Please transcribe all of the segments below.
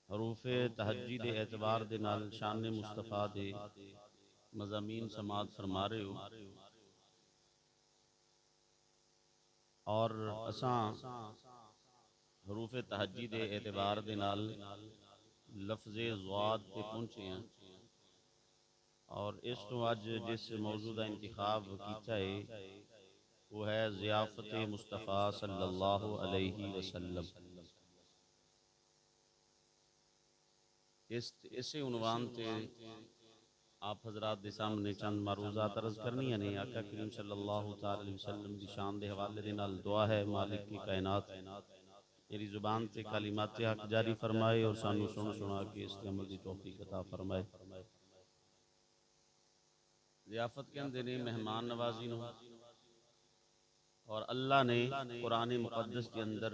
حروف تہجی دے اعتبار دے نال شان مصطفیٰ دے مضامین سماعت فرما رہے ہو، اور اساں حروف تہجی دے اعتبار دے نال لفظ ضاد تے پہنچے ہیں، اور اس تو اج جس موضوع کا انتخاب کیتا ہے وہ ہے ضیافت مصطفیٰ صلی اللہ علیہ وسلم۔ اسی عنوان تے آپ حضرات دے سامنے چند معروضات عرض کرنی نے۔ آقا کریم صلی اللہ تعالی علیہ وسلم دی شان دے حوالے دے نال دعا ہے مالک کی کائنات میری زبان تے کلمات حق جاری فرمائے اور سانو سن سنا کے اس تے عمل دی توفیق عطا فرمائے۔ ضیافت کہندے نے مہمان نوازی نو، اور اللہ نے قرآن مقدس کے اندر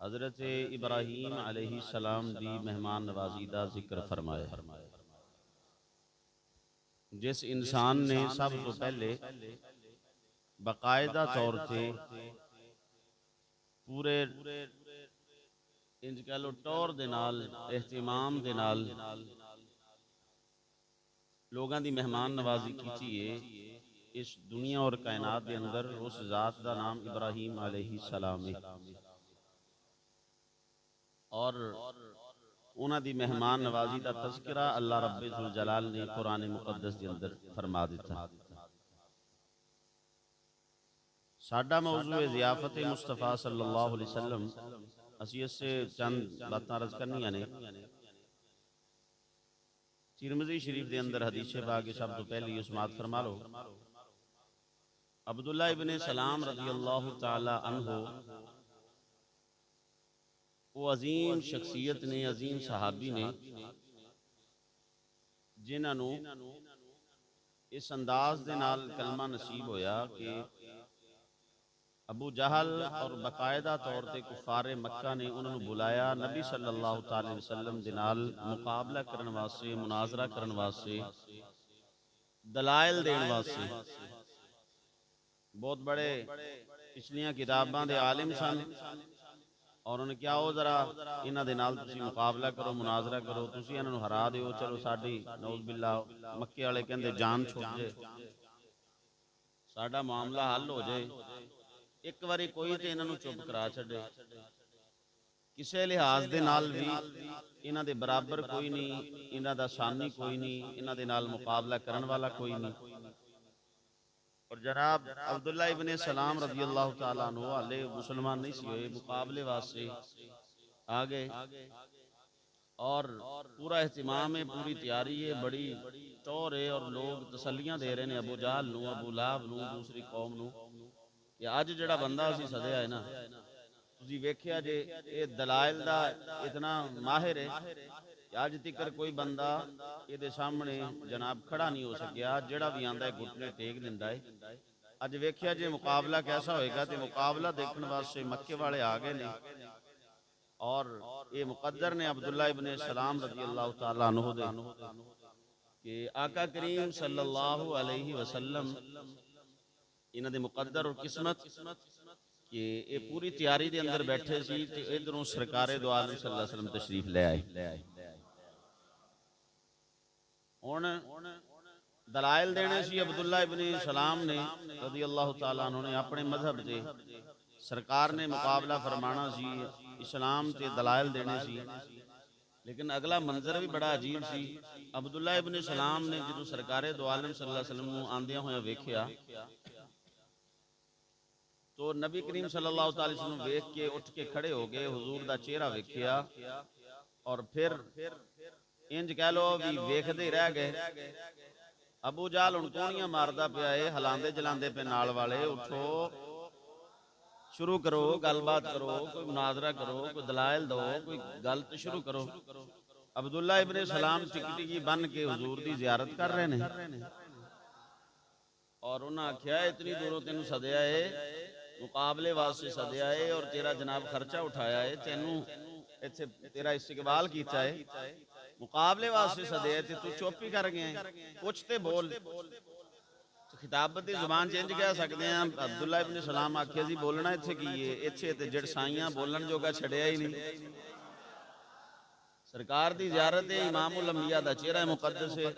حضرت ابراہیم علیہ السلام دی مہمان نوازی دا ذکر فرمایا، جس انسان نے سب تو پہلے باقاعدہ طور تے پورے انج کہہ لو ٹور دے نال اہتمام دے نال لوگاں دی مہمان نوازی کیتی ہے اس دنیا اور کائنات دے اندر، اس ذات دا نام ابراہیم علیہ السلام ہے، اور انہاں دی مہمان نوازی دا تذکرہ اللہ رب ذوالجلال نے قرآن مقدس دے اندر فرما دیتا۔ ساڈا موضوع ضیافت مصطفیٰ صلی اللہ علیہ وسلم، اسی اس سے چند باتاں عرض کرنیاں نے۔ ترمذی شریف دے اندر حدیث پاک کے سب تو پہلی یہ سماعت فرما لو۔ عبداللہ ابن سلام رضی اللہ تعالی عنہ، وہ عظیم شخصیت نے، عظیم صحابی نے، جنہاں نو اس انداز دے نال کلمہ نصیب ہویا کہ ابو جہل اور باقاعدہ طور تے کفار مکہ نے انہوں نے بلایا نبی صلی اللہ تعالی وسلم دے نال مقابلہ کرن واسطے، مناظرہ کرن واسطے، دلائل دین واسطے۔ بہت بڑے پچھلیاں کتاباں دے عالم سن، اور انہوں نے کیا ہو ذرا انہاں دے نال تسی مقابلہ کرو، مناظرہ کرو، تسی انہاں نو ہرا دیو، چلو ساڈی نعوذ باللہ مکے والے کہندے جان چھٹ جائے، ساڈا معاملہ حل ہو جائے۔ ایک واری کوئی تے انہاں نو چپ کرا چھڈے، کسے لحاظ دے نال بھی انہاں دے برابر کوئی نہیں، انہاں دا ثانی کوئی نہیں، انہاں دے نال مقابلہ کرن والا کوئی نہیں۔ اور جناب عبداللہ ابن سلام رضی اللہ تعالیٰ عنہ حالے مسلمان نہیں سی ہوئے، مقابلے واسطے آگے، اور پورا اہتمام ہے، پوری تیاری ہے، بڑی ٹور ہے، اور لوگ تسلیاں دے رہے ہیں ابو جہل نو، ابو لہب نو، دوسری قوم نو، کہ اج جڑا بندہ اسی سدیا ہے نا، تسی ویکھیا جے اے دلائل دا اتنا ماہر ہے کہ اج تکر کوئی بندہ اے دے سامنے جناب کھڑا نہیں ہو سکیا، جڑا بھی آندا ہے گھٹنے ٹیک دیندا ہے۔ اج ویکھیا جے مقابلہ کیسا ہوئے گا، تے مقابلہ دیکھن واسطے مکے والے آگے نے، اور یہ مقدر نے عبداللہ ابن سلام رضی اللہ تعالیٰ عنہ دے کہ آقا کریم صلی اللہ علیہ وسلم انہاں دے مقدر اور قسمت کہ اے پوری تیاری دے اندر بیٹھے سی، تے ادھروں سرکار دو عالم صلی اللہ علیہ وسلم تشریف لے آئے۔ ہن دلائل دینے سی عبداللہ ابن سلام نے رضی اللہ تعالیٰ عنہ نے اپنے مذہب دے، سرکار نے مقابلہ فرمانا سی، اسلام تے دلائل دینے سی، لیکن اگلا منظر بھی بڑا عجیب سی۔ عبداللہ ابن سلام نے جدو سرکار دو عالم صلی اللہ علیہ وسلم نو آندیاں ہویا ویکھیا، تو نبی کریم صلی اللہ تعالی وسلم ویکھ کے اٹھ کے کھڑے ہو گئے، حضور دا چہرہ ویکھیا، اور پھر انج کہہ لو بھی ویکھدے رہ گئے۔ ابو جہل ہن کونیاں ماردا پیا ہے، ہلاندے جلاندے پہ نال والے، اٹھو شروع کرو، گل بات کرو، کوئی مناظرہ کرو، کوئی دلائل دو، کوئی گل تو شروع کرو۔ عبداللہ ابن سلام ٹکٹی جی بن کے حضور دی زیارت کر رہے ہیں، اور انہاں آکھیا اتنی دوروں تینوں سدیا ہے، مقابلے واسطے سدیا ہے، اور تیرا جناب خرچہ اٹھایا ہے، تینوں ایتھے تیرا استقبال کیتا ہے، مقابلے واسطے سدیا ہے، تے تو چپ ہی کر گیا ہے، کچھ تے بول۔ خطابت دی زبان چینج کہہ سکتے ہیں۔ عبداللہ ابن سلام آکھیا جی بولنا ایتھے کی ہے، ایتھے تے جڑسائیاں بولن جوگا چھڑیا ہی نہیں۔ سرکار دی زیارت ہے، امام الانبیاء دا چہرہ مقدس ہے،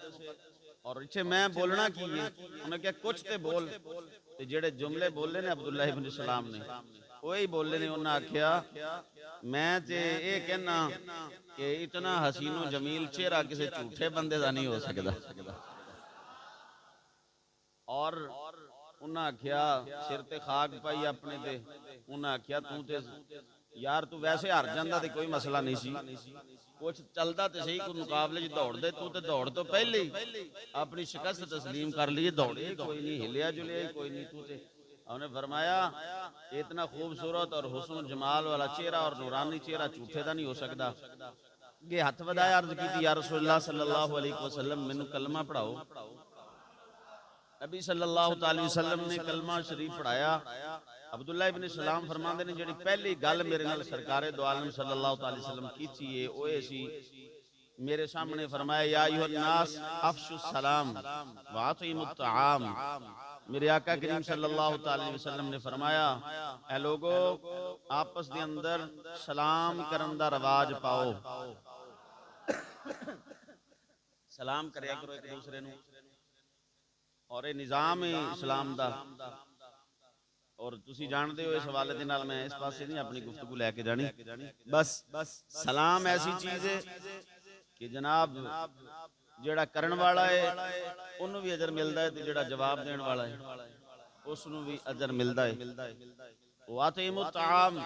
اور اتنے میں بولنا کی ہے، انہوں نے کہا کچھ تے بول، تے جڑے جملے بولے نے عبداللہ ابن سلام نے وہی بولے نے، انہوں نے آکھیا میں تے اے کہنا کہ اتنا حسین و جمیل چہرہ کسی جھوٹے بندے دا نہیں ہو سکتا، اور انہوں نے آکھیا سر تے خاک پائی اپنے تے، انہوں نے آکھیا تو تے یار تو ویسے ہار جاندہ تے کوئی مسئلہ نہیں سی، کچھ چلدا تے صحیح کوئی مقابلے جی دوڑ دے، تو تے دوڑ تو پہلے ہی اپنی شکست تسلیم کر لیے، دوڑے کوئی نہیں، ہلیا جلیا کوئی نہیں، تو تے انہوں نے فرمایا اتنا خوبصورت اور حسن و جمال والا چہرہ اور نورانی چہرہ جھوٹے دا نہیں ہو سکتا، یہ ہاتھ ودایا عرض کی تھی یا رسول اللہ صلی اللہ علیہ وسلم مینوں کلمہ پڑھاؤ، نبی صلی اللہ علیہ وسلم نے کلمہ شریف پڑھایا، عبداللہ ابن سلام فرماندے نے جڑی پہلی گل میرے نال سرکار دو عالم صلی اللہ علیہ وسلم کی تھی اوے سی میرے سامنے فرمایا یا ایھا الناس افشوا السلام واطعموا الطعام، میرے آقا کریم صلی اللہ علیہ وسلم نے فرمایا اے لوگو آپس دے اندر سلام کرن دا رواج پاؤ، سلام کریا کرو ایک دوسرے نو، اور یہ نظام ہے اسلام دا، اور تسی جان دے ہو اس حوالے دے نال میں اس پاسے نہیں اپنی گفتگو لے کے جانی، بس سلام ایسی چیز ہے کہ جناب جڑا کرن والا ہے انہوں بھی اجر ملدا ہے، تے جڑا جواب دین والا ہے اس نو بھی اجر ملدا ہے۔ واطعموا الطعام،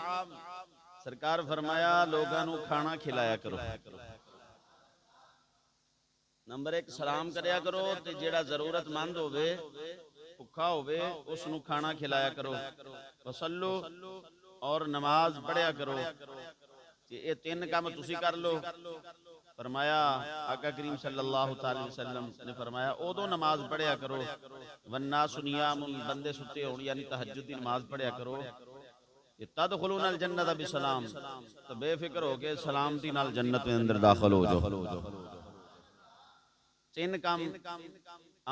سرکار فرمایا لوگاں نو کھانا کھلایا کرو، نمبر ایک سلام کریا کرو، تے جیڑا ضرورت مند ہوئے بھکھا ہوئے اس نو کھانا کھلایا کرو، وصلو اور نماز پڑھیا کرو، یہ تین کام تسی کر لو، فرمایا آقا کریم صلی اللہ علیہ وسلم نے فرمایا اودو نماز پڑھیا کرو، والناس نیام، بندے ستے ہون یعنی تہجد دی نماز پڑھیا کرو، تدخلون الجنت بسلام، تو بے فکر ہو کے سلامتی نال جنت میں اندر داخل ہو جاؤ، تین کام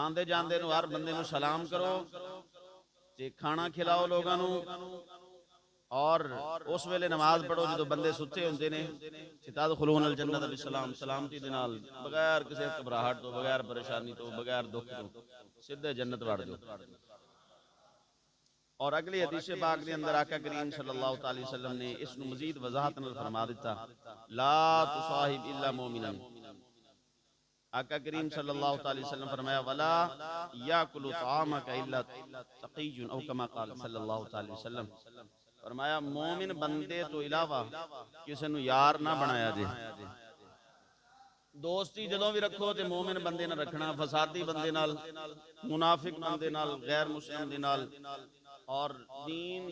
آندے جاندے نو ہر بندے نو سلام کرو، تے کھانا کھلاؤ لوگاں نو، اور اس ویلے نماز پڑھو جدو بندے ستے ہوندے نے، تدخلون الجنت بسلام، سلامتی دے نال بغیر کسی گھبراہٹ تو، بغیر پریشانی تو، بغیر دکھ تو سیدھے جنت وڑ جاؤ۔ اور اگلی حدیث پاک دے اندر آقا کریم صلی اللہ علیہ وسلم نے اس نو مزید وضاحت نال فرما دیتا، لا تصاحب الا مومنا، آقا کریم صلی اللہ علیہ وسلم فرمایا ولا یاکل طعامک الا تقی او کما قال صلی اللہ علیہ وسلم، فرمایا مومن بندے تو علاوہ کسی نو یار نہ بنایا جے، دوستی جدوں بھی رکھو تے مومن بندے نہ رکھنا، فسادی بندے نال، منافق بندے نال، غیر مسلم دے نال، اور دین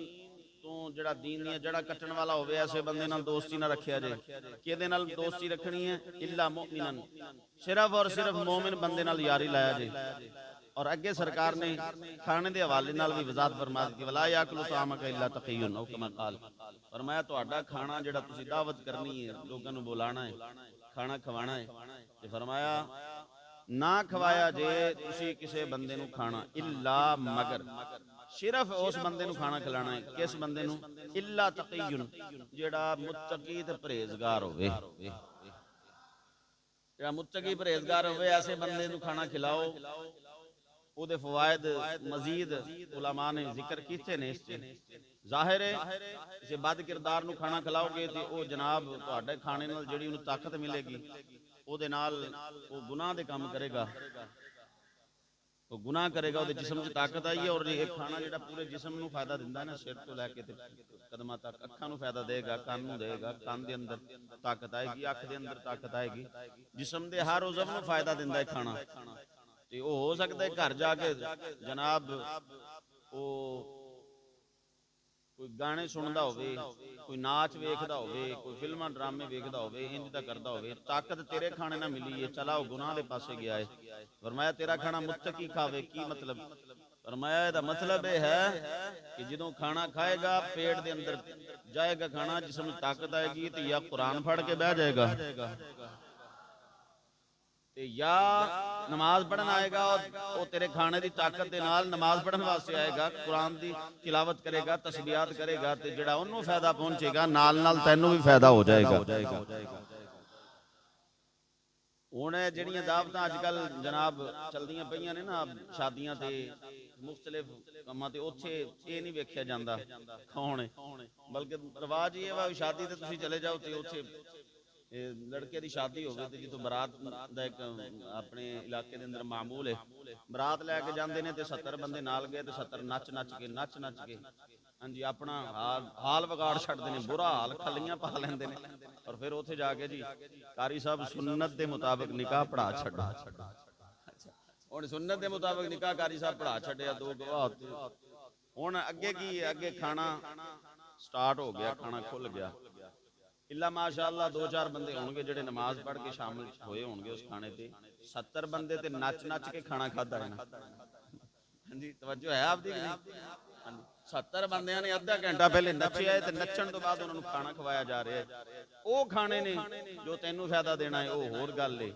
تو جڑا دین دی جڑا کٹن والا ہوئے ایسے بندے نال دوستی نہ رکھیا جے، کیدے نال دوستی رکھنی ہے الا مؤمنن، صرف اور صرف مومن بندے نال یاری لایا جے، اور اگے سرکار نے کھانے دے حوالے نال بھی وضاحت فرما دی ولا یاکل طعامک الا تقی او کما قال، فرمایا تہاڈا کھانا جڑا تسی دعوت کرنی ہے لوگاں نو بلانا ہے کھانا کھوانا ہے، تے فرمایا نہ کھوایا جے تسی کسے بندے نو کھانا الا مگر، صرف اس بندے نو کھانا کھلانا ہے، کس بندے نو الا تقی، جڑا متقی تے پرہیزگار ہوئے، جڑا متقی پرہیزگار ہوئے ایسے بندے نو کھانا کھلاؤ، او دے فوائد مزید علماء نے ذکر کیتے نے، اس سے ظاہر ہے اسے بد کردار نو کھانا کھلاؤ گے تے او جناب تہاڈے کھانے نال جڑی انہوں طاقت ملے گی او دے نال او گناہ دے کام کرے گا، وہ گناہ کرے گا، وہ جسم سے طاقت آئی ہے، اور ایک کھانا جڑا پورے جسم نو فائدہ دیندا ہے نا، سر تو لے کے قدماں تک، اکھاں نو فائدہ دے گا، کان نو دے گا، کان دے اندر طاقت آئے گی، اکھ دے اندر طاقت آئے گی، جسم دے ہر عضو نو فائدہ دیندا ہے کھانا، تے او ہو سکتا ہے گھر جا کے جناب او کوئی گانے سندا ہوئے، کوئی ناچ ویکھدا ہوئے، کوئی فلماں ڈرامے ویکھدا ہوئے، انج دا کردا ہوئے، طاقت تیرے کھانے نہ ملی ہے، چلا او گناہ دے پاسے گیا ہے، فرمایا تیرا کھانا متقی کھاوے، کی مطلب؟ فرمایا دا مطلب یہ ہے کہ جدوں کھانا کھائے گا پیٹ دے اندر جائے گا کھانا، جسم میں طاقت آئے گی تو یا قرآن پڑھ کے بیٹھ جائے گا، یا نماز پڑھن آئے گا، اور تیرے کھانے دی طاقت دے نال نماز پڑھن واسطے آئے گا، قرآن دی تلاوت کرے گا، تسبیحات کرے گا، تے جڑا انہوں فائدہ پہنچے گا نال نال تینوں بھی فائدہ ہو جائے گا۔ ہن جڑیاں دعوتاں اج کل جناب چلدیاں پیاں نے نا شادیاں تے مختلف کاماں تے اوتھے اے نہیں ویکھیا جاندا کون ہے، بلکہ رواج یہ ہے شادی تے تسی چلے جاؤ تے اوتھے لڑکے دی شادی ہوگی تے جدوں برات دا ایک اپنے علاقے دے اندر معمول ہے، برات لے کے جاندے نے تے 70 بندے نال گئے تے 70 نچ نچ کے ہاں جی اپنا حال بگاڑ چھڑدے نے، برا حال کھلیاں پا لیندے نے، اور پھر اوتھے جا کے جی قاری صاحب سنت دے مطابق نکاح پڑھا چھڈا۔ ہن سنت دے مطابق نکاح قاری صاحب پڑھا چھڈیا، دو گواہ ہوتے، ہن اگے کی اگے کھانا سٹارٹ ہو گیا، کھانا کھل گیا، الا ماشاءاللہ دو چار بندے ہون گے جڑے نماز پڑھ کے شامل ہوئے ہون گے اس کھانے تے، 70 بندے تے نچ نچ کے کھانا کھادا ہے نا۔ ہاں جی توجہ ہے آپ دی کہ نہیں؟ 70 بندیاں نے ادھا گھنٹہ پہلے نچیا ہے تے نچن تو بعد انہاں نوں کھانا کھوایا جا رہا ہے، او کھانے نے جو تینوں فائدہ دینا ہے او ہور گل ہے،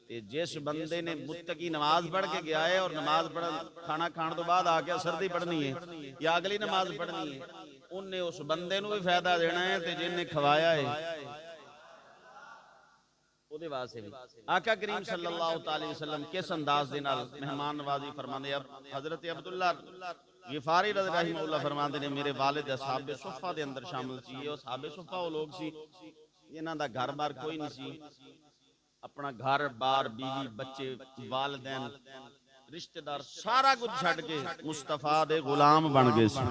تے جس بندے نے متقی نماز پڑھ کے گیا ہے اور نماز پڑھ کھانا کھان تو بعد آ کے اثر دی پڑھنی ہے یا اگلی نماز پڑھنی ہے، انہیں اس بندے نوں بھی فائدہ دینا ہے تے جن نے کھوایا ہے او دے واسطے بھی۔ آقا کریم صلی اللہ تعالی وسلم کس انداز دے نال مہمان نوازی فرماندے، حضرت عبداللہ غفاری رضی رحمہ اللہ فرماندے نے میرے والد اصحاب صفہ دے اندر شامل سی، یہ اصحاب صفہ وہ لوگ سی جنہاں دا گھر بار کوئی نہیں سی، اپنا گھر بار بیوی بچے والدین رشتہ دار سارا کچھ چھڈ کے مصطفیٰ دے غلام بن گئے سی،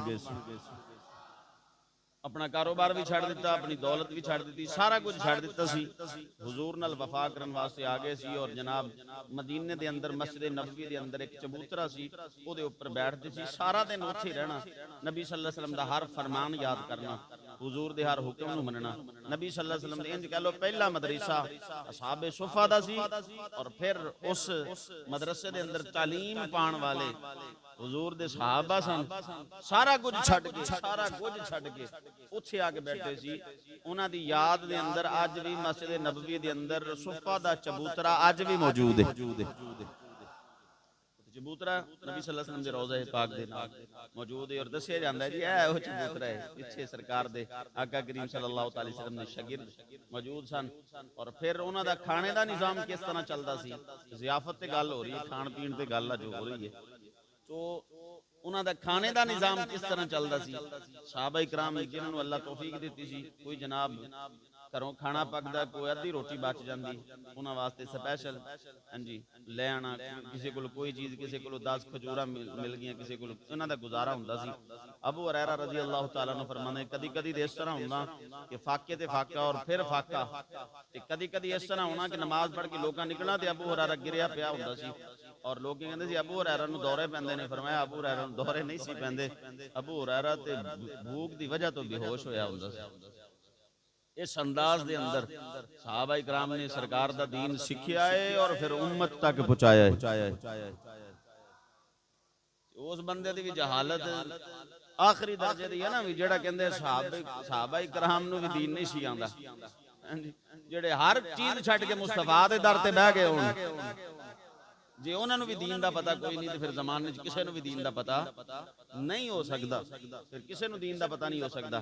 اپنا کاروبار بھی چھڑ دیتا، اپنی دولت بھی چھڑ دیتی، سارا کچھ چھڑ دیتا سی، حضور نال وفا کرن واسطے آ گئے سی، اور جناب مدینے دے اندر مسجد نبوی دے اندر ایک چبوترا سی، او دے اوپر بیٹھتے سی، سارا دن اوتھے رہنا، نبی صلی اللہ علیہ وسلم دا ہر فرمان یاد کرنا، حضور دے ہر حکم نو مننا، نبی صلی اللہ علیہ وسلم دے انج کہہ لو پہلا مدرسہ اصحاب صفہ دا سی، اور پھر اس مدرسے دے اندر تعلیم پان والے حضور دے صحابہ سن، سارا کچھ چھڈ کے اوتھے آ کے بیٹھے سی، انہاں دی یاد دے اندر اج بھی مسجد نبوی دے اندر صفہ دا چبوترا اج بھی موجود ہے، چبوترا نبی صلی اللہ علیہ وسلم دے روضہ پاک دے نال موجود ہے، اور دسیا جاندا ہے جی اے او چبوترا ہے، پیچھے سرکار دے آقا کریم صلی اللہ تعالی وسلم دے شاگرد موجود سن، اور پھر انہاں دا کھانے دا نظام کس طرح چلدا سی، ضیافت تے گل ہو رہی ہے، کھان پین تے گل جو ہو رہی ہے، تو انہاں دا کھانے دا نظام کس طرح چلدا سی، صحابہ کرام جنہاں نوں اللہ توفیق دتی سی، کوئی جناب گھروں کھانا پکدا کوئی ادھی روٹی بچ جاندی، انہاں واسطے سپیشل ہاں جی لے آنا، کسی کول کوئی چیز، کسی کول 10 کھجوراں مل گئیاں، کسی کول انہاں دا گزارا ہوندا سی۔ ابو ہریرہ رضی اللہ تعالیٰ عنہ فرماندے کدی کدی تے اس طرح ہوندا کہ فاقے تے فاقہ اور پھر فاقہ، تے کدی کدی اس طرح ہونا کہ نماز پڑھ کے لوکاں نکلنا تے ابو ہریرہ گریا پیا ہوندا سی، اور لوگ کہندے سی ابو ہریرہ نوں دورے پیندے نے، فرمایا ابو ہریرہ نوں دورے نہیں سی پیندے، ابو ہریرہ تے بھوک دی وجہ تو بے ہوش ہویا ہوندا سی۔ اس انداز دے اندر صحابہ کرام نے سرکار دا دین سکھیا ہے اور پھر امت تک پہنچایا ہے۔ اس بندے دی بھی جہالت آخری درجے دی ہے نا، جڑا کہندے صحابہ کرام نوں بھی دین نہیں سی آندا، جڑے ہر چیز چھڈ کے مصطفیٰ دے در تے بیٹھ گئے ہون، جے انہاں نوں بھی دین دا پتہ کوئی نہیں تے پھر زمانے وچ کسے نوں بھی دین دا پتہ نہیں ہو سکدا، پھر کسے نوں دین دا پتہ نہیں ہو سکدا۔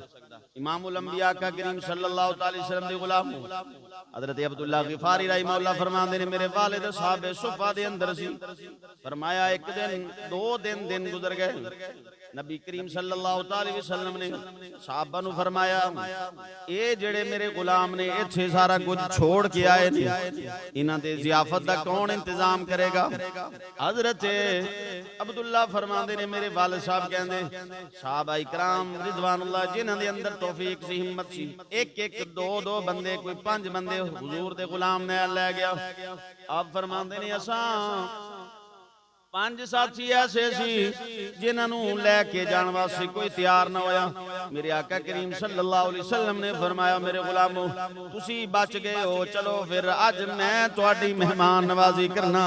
امام الانبیاء کا کریم صلی اللہ تعالی وسلم دے غلام حضرت عبداللہ غفاری رحمہ اللہ فرماندے نے میرے والد صاحب صفہ دے اندر سی، فرمایا ایک دن دو دن گزر گئے، نبی کریم صلی اللہ تعالی وسلم نے صحابہ نوں فرمایا اے جڑے میرے غلام نے ایتھے سارا کچھ چھوڑ کے آئے نے، انہاں دے ضیافت دا کون انتظام کرے گا؟ حضرت عبداللہ فرماندے نے میرے والد صاحب کہندے صحابہ اکرام رضوان اللہ جنہاں دے اندر توفیق سی ہمت سی، ایک ایک دو بندے کوئی 5 بندے حضور دے غلام نے لے گیا، آپ فرماندے نے اساں 5 ساتھی ایسے سی جنہاں نوں لے کے جان واسطے کوئی تیار نہ ہویا، میرے آقا کریم صلی اللہ علیہ وسلم نے فرمایا میرے غلامو تسی بچ گئے ہو، چلو پھر اج میں تہاڈی مہمان نوازی کرنا۔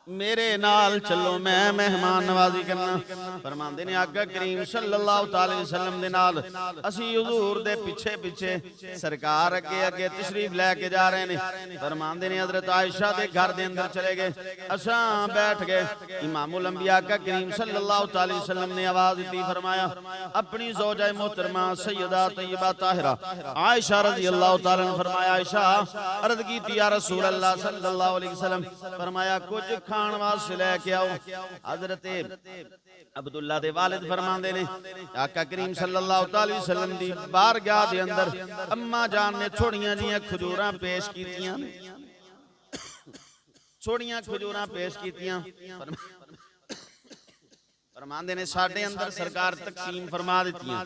میرے نال چلو میں مہمان نوازی کرنا۔ فرماندے نے آقا کریم صلی اللہ تعالی وسلم دے نال اسی حضور دے پیچھے پیچھے سرکار اگے اگے تشریف لے کے جا رہے ہیں۔ فرماندے نے حضرت عائشہ دے گھر دے اندر چلے گئے، اساں بیٹھ گئے۔ امام الانبیاء آقا کریم صلی اللہ تعالی وسلم نے آواز دی، فرمایا اپنی زوجہ محترمہ سیدہ طیبہ طاہرہ عائشہ رضی اللہ تعالی عنہ، فرمایا عائشہ عرض کی تھی یا رسول اللہ صلی اللہ علیہ وسلم، فرمایا کچھ کھان واسطے لے کے آؤ۔ حضرت عبداللہ دے والد فرماندے نے آقا کریم صلی اللہ علیہ وسلم دی بارگاہ دے اندر اماں جان نے چھوڑیاں جیاں کھجوراں پیش کیتیاں، چھوڑیاں کھجوراں پیش کیتیاں۔ فرماندے نے ساڈے اندر سرکار تقسیم فرما دیتیاں۔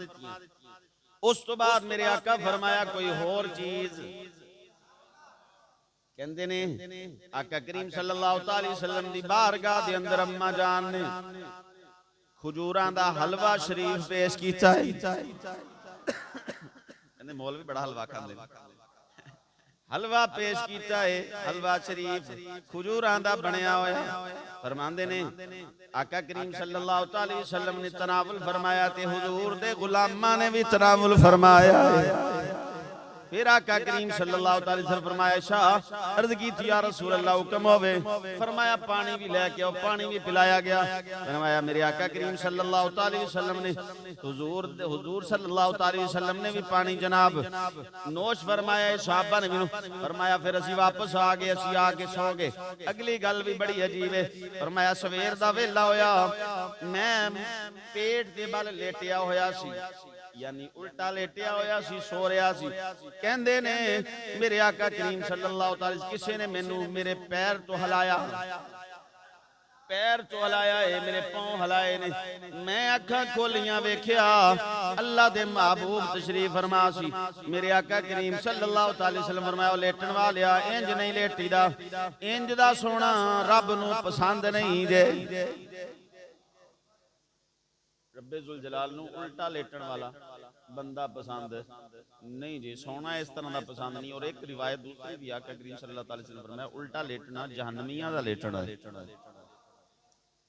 اس تو بعد میرے آقا فرمایا کوئی اور چیز کہندے نے آقا کریم صلی اللہ علیہ وسلم دی بارگاہ دے اندر اماں جان نے کھجوراں دا حلوہ شریف پیش کیتا ہے۔ کہندے مولوی بڑا حلوہ کھاندے نے، حلوہ پیش کیتا ہے، حلوہ شریف کھجوراں دا بنیا ہویا۔ فرماندے نے آقا کریم صلی اللہ علیہ وسلم نے تناول فرمایا تے حضور دے غلاماں نے بھی تناول فرمایا ہے۔ پھر آقا کریم صلی اللہ علیہ وسلم فرمایا شاہ عرض کی تھی یا رسول اللہ حکم ہوئے، فرمایا پانی بھی لے کے آؤ، پانی بھی پلایا گیا۔ فرمایا میرے آقا کریم صلی اللہ علیہ وسلم نے حضور صلی اللہ علیہ وسلم نے بھی پانی جناب نوش فرمایا، صحابہ نے بھی فرمایا۔ پھر اسی واپس آگے، اسی آگے سو گے۔ اگلی گل بھی بڑی عجیب ہے، فرمایا سویر دا ویلا ہویا، میں پیٹ دے بل لیٹیا ہویا سی، یعنی الٹا لیٹیا ہویا سی، سو رہا سی۔ کہندے نے میرے آقا کریم صلی اللہ علیہ وسلم کسے نے مینوں میرے پیر تو ہلایا، پیر تو ہلایا ہے، میرے پاؤں ہلائے نے۔ میں اکھاں کھولیاں ویکھیا اللہ دے محبوب تشریف فرما سی۔ میرے آقا کریم صلی اللہ علیہ وسلم فرمایا لیٹن والیا انج نہیں لیٹی دا، انج دا سونا رب نو پسند نہیں جے۔ رب ذوالجلال نو الٹا لیٹن والا بندہ پسند نہیں جی، سونا اس طرح دا پسند نہیں۔ اور ایک روایت دوسری بھی آقا کریم صلی اللہ علیہ وسلم فرمایا الٹا لیٹنا جہنمیاں دا لیٹنا ہے،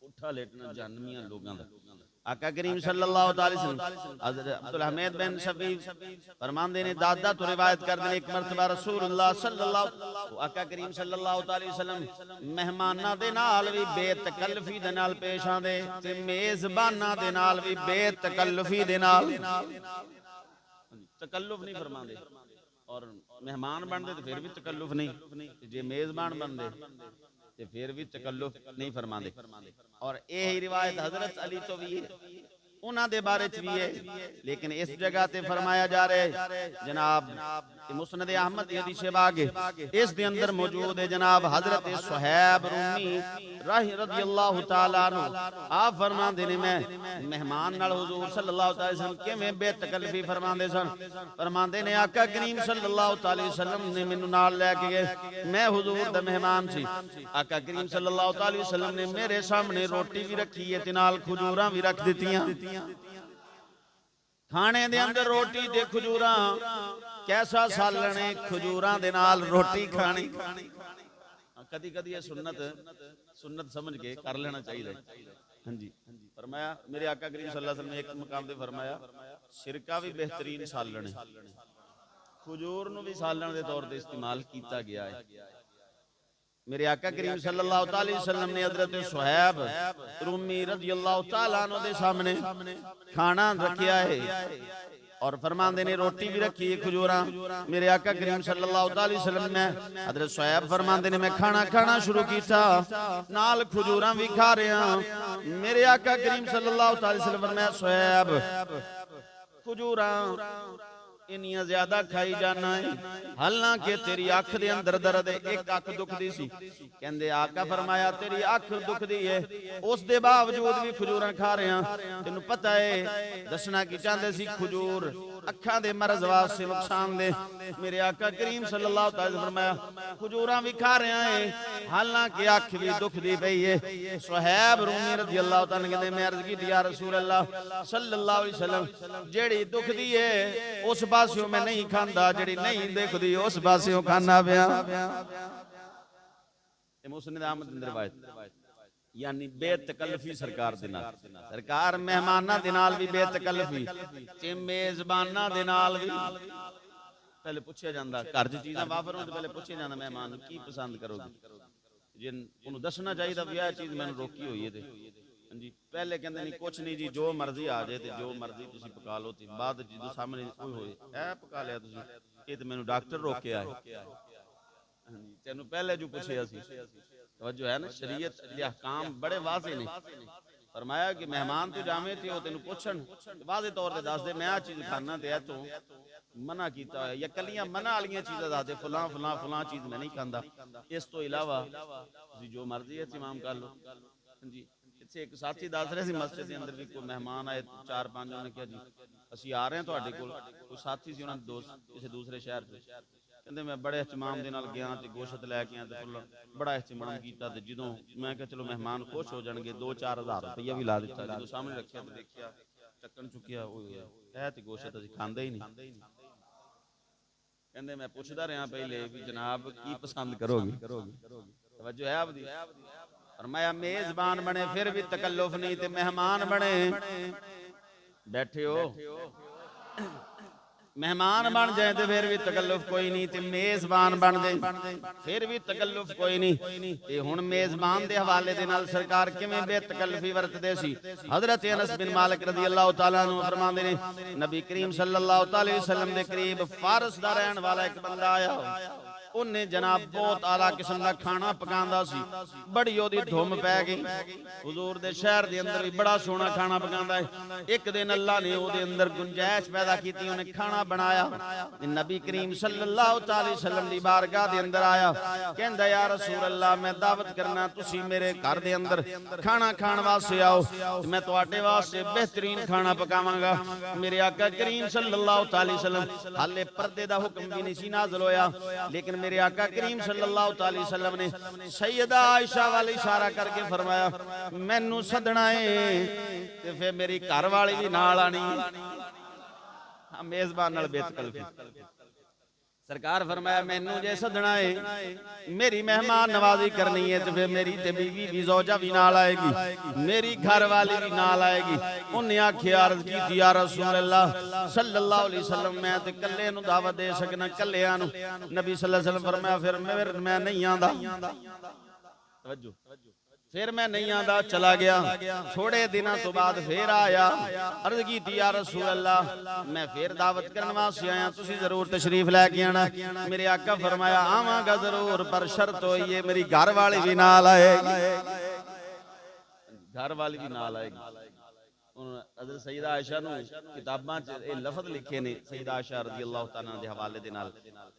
اٹھا لیٹنا جہنمیاں لوگاں دا۔ آقا کریم صلی اللہ علیہ وسلم حضرت عبدالحمید بن شفیق فرماندے نے دادا تو روایت کر دیں ایک مرتبہ رسول اللہ صلی اللہ آقا کریم صلی اللہ علیہ وسلم مہماناں دے نال بھی بے تکلفی دے نال پیش آندے تے میزباناں دے نال بھی بے تکلفی دے نال، تکلف نہیں فرماندے، اور مہمان بن دے تے پھر بھی تکلف نہیں، جے میزبان بن دے تے پھر بھی تکلف نہیں فرماندے۔ اور یہی روایت حضرت علی تو بھی ہے، انہاں دے بارے چ بھی ہے، لیکن اس جگہ تے فرمایا جا رہا ہے جناب مسند احمد حدیث باغ اس دے اندر موجود ہے جناب حضرت صہیب رومی رضی اللہ تعالی عنہ آپ فرماندے نے میں مہمان نال حضور صلی اللہ علیہ وسلم کیویں بے تکلفی فرماندے سن۔ فرماندے نے آقا کریم صلی اللہ علیہ وسلم نے مینوں نال لے کے گئے، میں حضور دا مہمان سی، آقا کریم صلی اللہ علیہ وسلم نے میرے سامنے روٹی بھی رکھی ہے تے نال کھجوراں بھی رکھ دتیاں۔ کھانے دے اندر روٹی تے کھجوراں، کیسا سالنے کھجوراں دے نال روٹی کھانی۔ کدی کدی یہ سنت سمجھ کے کر لینا چاہیے۔ ہاں جی، فرمایا میرے آقا کریم صلی اللہ علیہ وسلم نے ایک مقام دے فرمایا سرکہ بھی بہترین سالنے، کھجور نو بھی سالن دے طور تے استعمال کیتا گیا ہے۔ میرے آقا کریم صلی اللہ علیہ وسلم نے حضرت صہیب رومی رضی اللہ تعالیٰ عنہ دے سامنے کھانا رکھیا ہے اور فرماندے نے روٹی بھی رکھی ہے کھجوراں۔ میرے آقا کریم صلی اللہ علیہ وسلم نے حضرت صہیب فرماندے نے میں کھانا شروع کیتا نال کھجوراں بھی کھا رہے ہیں۔ میرے آقا کریم صلی اللہ علیہ وسلم فرمایا صہیب کھجوراں انیاں زیادہ کھائی جانا ہے، حالانکہ تیری اکھ دے اندر درد ہے، ایک اکھ دکھ دی سی۔ کہندے آقا فرمایا تیری اکھ دکھ دی ہے، اس دے باوجود بھی کھجوراں کھا رہے ہیں۔ تینوں پتہ ہے دسنا کی چاہندے سی کھجور اکھاں دے مرض واسطے نقصان دے۔ میرے آقا کریم صلی اللہ علیہ وسلم فرمایا کھجوراں بھی کھا رہے ہیں حالانکہ اکھ بھی دکھ دی پئی ہے۔ صہیب رومی رضی اللہ تعالیٰ عنہ کہندے میں عرض کی یا رسول اللہ صلی اللہ علیہ وسلم جیڑی دکھ دی ہے اس پاسیوں میں نہیں کھاندا، جڑی نہیں دیکھ دی اس پاسیوں کھانا پیا۔ یہ مسند احمد بن روایت۔ یعنی بے تکلفی سرکار دے نال سرکار مہماناں دے نال بھی بے تکلفی تے میزباناں دے نال بھی پہلے پوچھیا جاندا گھر دی چیزاں وافر ہون تے پہلے پوچھیا جاندا مہمان کی پسند کرو گے جن انہوں دسنا چاہیے دا بھی چیز میں نے روکی ہوئی ہے تے جی پہلے کہندے نہیں کچھ نہیں جی جو مرضی آ جائے تے جو مرضی تسی پکا لو تے بعد جدوں سامنے کوئی ہوئے اے پکا لیا تسی یہ تے مینوں ڈاکٹر روکیا ہے تینوں پہلے جو پوچھیا سی توجہ ہے نا شریعت دے احکام بڑے واضح نے فرمایا کہ مہمان تو جاویں تے او تینوں پوچھن واضح طور تے دس دے میں آ چیز کھانا تے اے تو منع کیتا ہے یا کلیاں منع والیاں چیزاں دس دے فلاں فلاں فلاں چیز میں نہیں کھاندا اس تو علاوہ تسی جو مرضی ہے امام کر لو جی اتھے ایک ساتھی دس رہے سی مسجد دے اندر بھی کوئی مہمان آئے چار پانچ انہوں نے کہا جی اسی آ رہے ہیں تواڈے کول کوئی ساتھی سی انہاں دے دوست کسی دوسرے شہر سے کہندے میں بڑے اہتمام دے نال گیا تے گوشت لے کے آیا تے فلاں بڑا اہتمام کیتا تے جدوں میں کہ چلو مہمان خوش ہو جان گے 2-4 ہزار روپیہ بھی لا دیتا جدوں سامنے رکھیا تے دیکھیا چکن چکیا اے تے گوشت اسی کھاندے ہی نہیں کہندے میں پوچھدا رہیا پہلے بھی جناب کی پسند کرو گے توجہ ہے آپ دی فرمایا میزبان بنے پھر بھی تکلف نہیں تے مہمان بنے بیٹھے ہو مہمان بن جائیں تے پھر بھی تکلف کوئی نہیں تے میزبان بن جائیں پھر بھی تکلف کوئی نہیں تے ہن میزبان دے حوالے دے نال سرکار کیویں بے تکلفی ورتدے سی حضرت انس بن مالک رضی اللہ تعالی عنہ فرماندے نے نبی کریم صلی اللہ تعالی وسلم دے قریب فارس دا رہن والا ایک بندہ آیا انہیں جناب بہت اعلیٰ قسم دا کھانا پکاندا سی بڑی او دی دھم پے گئی حضور دے شہر دے اندر بھی بڑا سونا کھانا پکاندا ہے ایک دن اللہ نے او دے اندر گنجائش پیدا کیتی انہیں کھانا بنایا نبی کریم صلی اللہ تعالی وسلم دی بارگاہ دے اندر آیا کہندا یا رسول اللہ میں دعوت کرنا تسی میرے گھر دے اندر کھانا کھان واسطے آؤ میں تواڈے واسطے بہترین کھانا پکاواں گا میرے آقا کریم صلی اللہ تعالی وسلم حالے پردے دا حکم بھی نہیں سی نازل ہویا لیکن میرے آقا کریم صلی اللہ تعالی وسلم نے سیدہ عائشہ والی اشارہ کر کے فرمایا مینوں سدنا ہے تے پھر میری گھر والی بھی نال آنی میزبان نال بے تکلفی سرکار فرمایا مینوں جے سدنا ہے میری مہمان نوازی کرنی ہے تے پھر میری تے بیوی بھی زوجہ بھی نال آئے گی میری گھر والی بھی نال آئے گی انہیں آکھیا عرض کی یا رسول اللہ صلی اللہ علیہ وسلم میں تے کلے نو دعوت دے سکنا کلیاں نو نبی صلی اللہ علیہ وسلم فرمایا پھر میں نہیں آندا توجہ پھر میں نہیں آندا چلا گیا تھوڑے دنوں تو بعد پھر آیا عرض کی یا رسول اللہ میں پھر دعوت کرن واسطے آیا تسی ضرور تشریف لے کے آنا میرے آقا فرمایا آواں گا ضرور پر شرط ہوئی ہے میری گھر والی بھی نال آئے گی گھر والی بھی نال آئے گی حضرت سیدہ عائشہ نو کتاباں چ اے لفظ لکھے نے سیدہ عائشہ رضی اللہ تعالی عنہ دے حوالے دے نال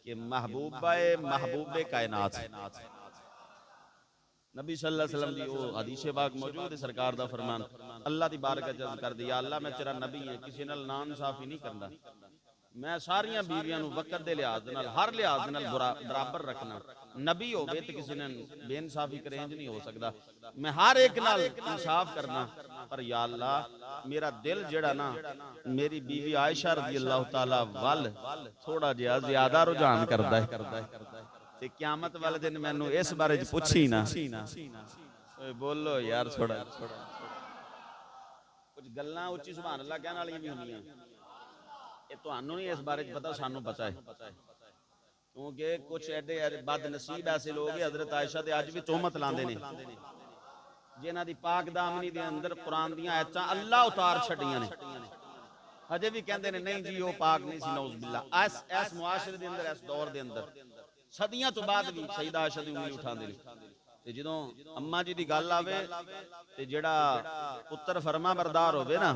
کہ محبوب کائنات نبی صلی اللہ علیہ وسلم دی وہ حدیث پاک موجود ہے سرکار دا فرمان اللہ دی بارگاہ جذب کر دیا اللہ میں تیرا نبی ہے کسی نال نا انصافی نہیں کرنا میں ساریاں بیویاں نو وقت دے لحاظ نال ہر لحاظ نال برابر رکھنا نبی ہوے تے کسی نے بے انصافی کرے انج نہیں ہو سکدا میں ہر ایک نال انصاف کرنا پر یا اللہ میرا دل جڑا نا میری بیوی عائشہ رضی اللہ تعالی ول تھوڑا جہا زیادہ رجحان کردا ہے تے قیامت والے دن مینوں اس بارے وچ پوچھی نا بولو یار تھوڑا کچھ گلاں اچھی سبحان اللہ کہن والیاں بھی ہوندیاں اے تانوں نہیں اس بارے وچ پتہ سانوں پتہ ہے کیونکہ کچھ ایڈے بد نصیب ایسے لوگ ہیں حضرت عائشہ تے اج بھی تہمت لاندے نے جنہاں دی پاک دامنی دے اندر قرآن دیاں آیتاں اللہ اتار چھڈیاں نے ہجے بھی کہندے نے نہیں جی وہ پاک نہیں سی نعوذ باللہ اس معاشرے دے اندر اس دور دے اندر صدیاں تو بعد بھی سیدہ عائشہ دی انگلی اٹھاندے نے تے جدوں اماں جی دی گل آوے تے جڑا پتر فرما بردار ہوے نا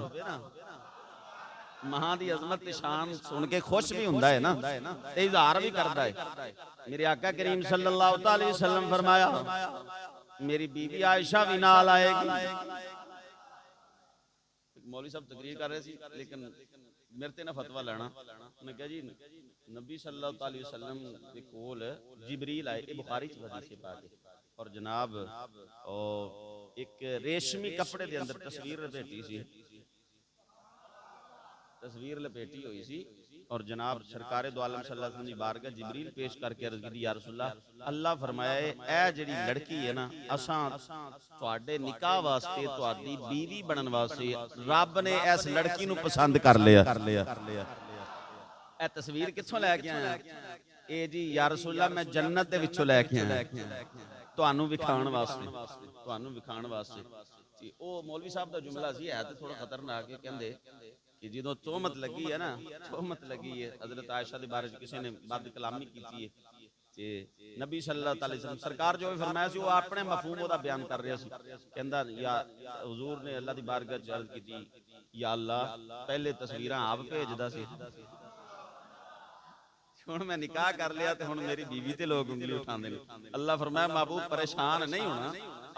ماں دی عظمت تے شان سن کے خوش بھی ہوندا ہے نا تے اظہار بھی کردا ہے میرے آقا کریم صلی اللہ تعالی وسلم فرمایا میری بیوی عائشہ بھی نال آئے گی مولوی صاحب تقریر کر رہے سی لیکن میرے تے نہ فتوی لینا انہوں نے کہا جی نبی صلی اللہ علیہ وسلم دے کول جبریل آئے بخاری چ حدیث پاک ہے اور جناب ایک ریشمی کپڑے دے اندر تصویر لپیٹی سی تصویر لپیٹی ہوئی سی اور جناب سرکار دو عالم صلی اللہ علیہ وسلم دی بارگاہ جبریل پیش کر کے عرض کی یا رسول اللہ فرمایا اے جڑی لڑکی ہے نا اساں تواڈے نکاح واسطے تواڈی بیوی بنن واسطے رب نے اس لڑکی نو پسند کر لیا اے تصویر کتھوں لے کے آیا اے جی یا رسول اللہ میں جنت دے وچوں لے کے آیا تانوں وکھاون واسطے جی او مولوی صاحب دا جملہ سی ہے تے تھوڑا خطرناک ہے کہندے کہ جدوں تہمت لگی ہے نا حضرت عائشہ دے بارے کسی نے بد کلامی کیتی ہے تے نبی صلی اللہ علیہ وسلم سرکار جو فرمایا سی وہ اپنے مفہوم دا بیان کر رہا سی کہندا یا حضور نے اللہ دی بارگاہ وچ عرض کیتی یا اللہ پہلے تصویراں آپ بھیجدا سی ہن میں نکاح کر لیا تے ہن میری بیوی تے لوگ انگلی اٹھاندے نے اللہ فرمایا محبوب پریشان نہیں ہونا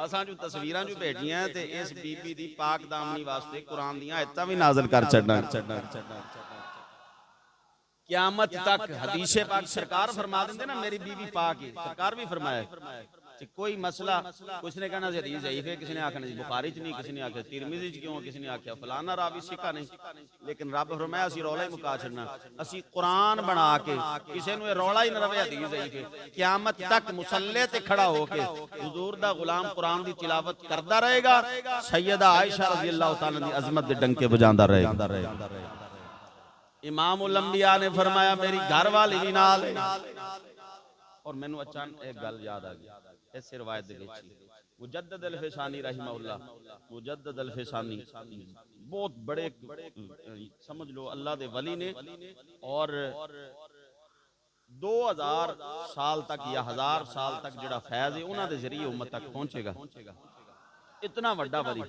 اساں جو تصویراں جو بھیجیاں تے اس بی بی دی پاک دامنی واسطے قرآن دیاں آیتاں بھی نازل کر چھڈنا قیامت تک حدیث پاک سرکار فرما دیندے نا میری بیوی پاک ہے سرکار بھی فرمایا کہ کوئی مسئلہ کسی نے کہنا حدیث ضعیف ہے کسی نے آکھنا بخاری چ نہیں کسی نے آکھیا ترمذی چ کیوں کسی نے آکھیا فلانا راوی ثقہ نہیں لیکن رب فرمایا اسی رولا ہی مکا چھڈنا اسی قرآن بنا کے کسی نو رولا ہی نہ رہے حدیث ضعیف ہے قیامت تک مصلی تے کھڑا ہو کے حضور دا غلام قرآن دی تلاوت کردا رہے گا سیدہ عائشہ رضی اللہ تعالی عنہ دی عظمت دے ڈنکے بجاندا رہے گا امام الانبیاء نے فرمایا میری گھر والی بھی نال اور مینوں اچانک ایک گل یاد آ گئی اس روایت دے وچ مجدد الفسانی رحمہ اللہ مجدد الفسانی بہت بڑے سمجھ لو اللہ دے ولی نے اور 2000 سال تک یا 1000 سال تک جڑا فیض ہے انہاں دے ذریعے امت تک پہنچے گا اتنا وڈا ولی